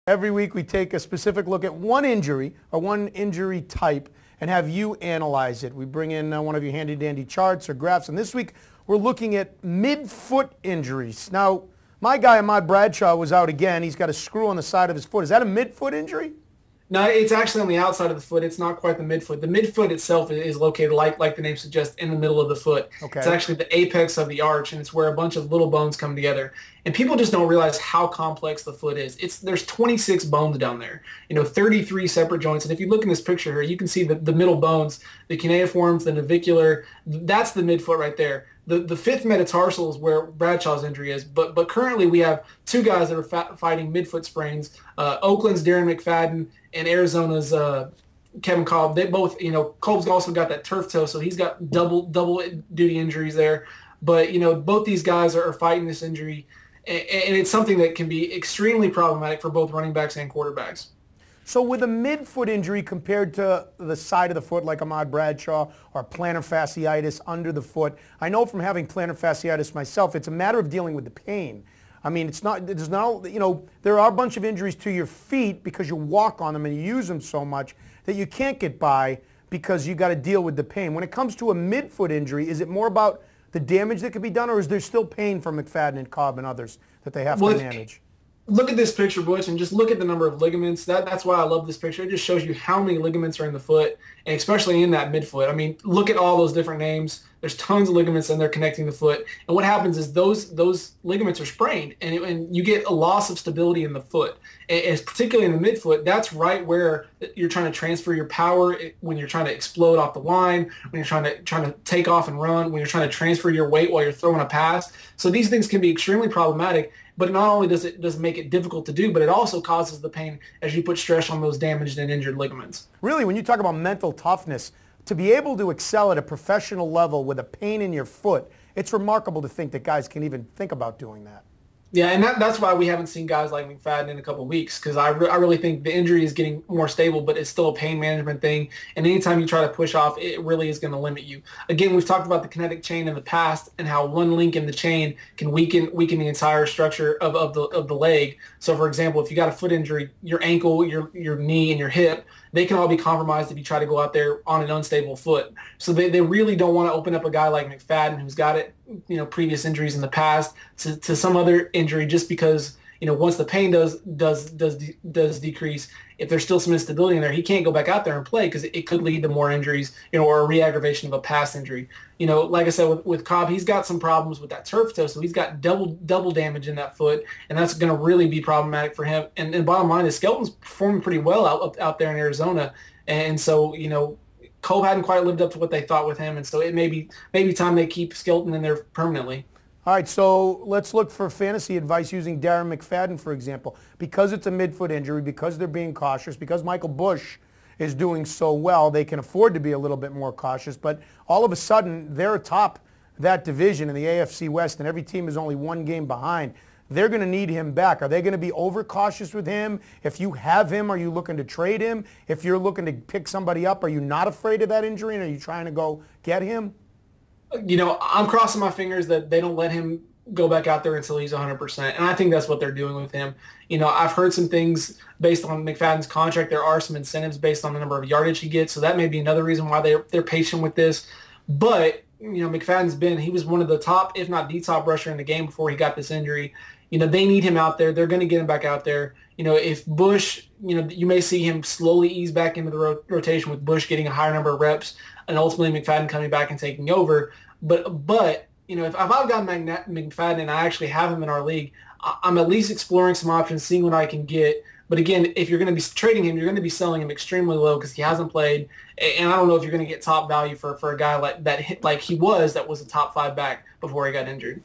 Every week we take a specific look at one injury or one injury type and have you analyze it. We bring in one of your handy-dandy charts or graphs, and this week we're looking at mid-foot injuries. Now, my guy, Ahmad Bradshaw, was out again. He's got a screw on the side of his foot. Is that a mid-foot injury? No, it's actually on the outside of the foot. It's not quite the midfoot. The midfoot itself is located, like the name suggests, in the middle of the foot. Okay. It's actually the apex of the arch, and it's where a bunch of little bones come together. And people just don't realize how complex the foot is. There's 26 bones down there, 33 separate joints. And if you look in this picture here, you can see the middle bones, the cuneiforms, the navicular. That's the midfoot right there. The fifth metatarsal is where Bradshaw's injury is, but currently we have two guys that are fighting midfoot sprains. Oakland's Darren McFadden and Arizona's Kevin Kolb. They both, Kolb's also got that turf toe, so he's got double duty injuries there. But both these guys are fighting this injury, and it's something that can be extremely problematic for both running backs and quarterbacks. So with a midfoot injury compared to the side of the foot like Ahmad Bradshaw or plantar fasciitis under the foot, I know from having plantar fasciitis myself, it's a matter of dealing with the pain. I mean, there are a bunch of injuries to your feet because you walk on them and you use them so much that you can't get by because you got to deal with the pain. When it comes to a midfoot injury, is it more about the damage that could be done, or is there still pain from McFadden and Kolb and others that they have to manage? Look at this picture, Butch, and just look at the number of ligaments. That's why I love this picture. It just shows you how many ligaments are in the foot, and especially in that midfoot. I mean, look at all those different names. There's tons of ligaments in there connecting the foot, and what happens is those ligaments are sprained, and you get a loss of stability in the foot. And particularly in the midfoot, that's right where you're trying to transfer your power when you're trying to explode off the line, when you're trying to take off and run, when you're trying to transfer your weight while you're throwing a pass. So these things can be extremely problematic. But not only does it make it difficult to do, but it also causes the pain as you put stress on those damaged and injured ligaments. Really, when you talk about mental toughness, to be able to excel at a professional level with a pain in your foot, it's remarkable to think that guys can even think about doing that. Yeah, and that's why we haven't seen guys like McFadden in a couple of weeks, because I really think the injury is getting more stable, but it's still a pain management thing. And anytime you try to push off, it really is going to limit you. Again, we've talked about the kinetic chain in the past and how one link in the chain can weaken the entire structure of the leg. So, for example, if you got a foot injury, your ankle, your knee, and your hip, they can all be compromised if you try to go out there on an unstable foot. So they really don't want to open up a guy like McFadden who's got it, previous injuries in the past to some other injury just because, once the pain does decrease, if there's still some instability in there, he can't go back out there and play because it could lead to more injuries, or a re-aggravation of a past injury. Like I said, with Kolb, he's got some problems with that turf toe, so he's got double damage in that foot, and that's going to really be problematic for him. And bottom line, his skeleton's performing pretty well out there in Arizona, and so, Kolb hadn't quite lived up to what they thought with him, and so it may be time they keep Skelton in there permanently. All right, so let's look for fantasy advice using Darren McFadden, for example. Because it's a midfoot injury, because they're being cautious, because Michael Bush is doing so well, they can afford to be a little bit more cautious. But all of a sudden, they're atop that division in the AFC West, and every team is only one game behind. They're going to need him back. Are they going to be overcautious with him? If you have him, are you looking to trade him? If you're looking to pick somebody up, are you not afraid of that injury, and are you trying to go get him? I'm crossing my fingers that they don't let him go back out there until he's 100%, and I think that's what they're doing with him. I've heard some things based on McFadden's contract. There are some incentives based on the number of yardage he gets, so that may be another reason why they're patient with this. But McFadden's he was one of the top, if not the top rusher in the game before he got this injury. They need him out there. They're going to get him back out there. If Bush, you may see him slowly ease back into the rotation with Bush getting a higher number of reps and ultimately McFadden coming back and taking over. But if I've got McFadden and I actually have him in our league, I'm at least exploring some options, seeing what I can get. But again, if you're going to be trading him, you're going to be selling him extremely low because he hasn't played. And I don't know if you're going to get top value for a guy like he was a top 5 back before he got injured.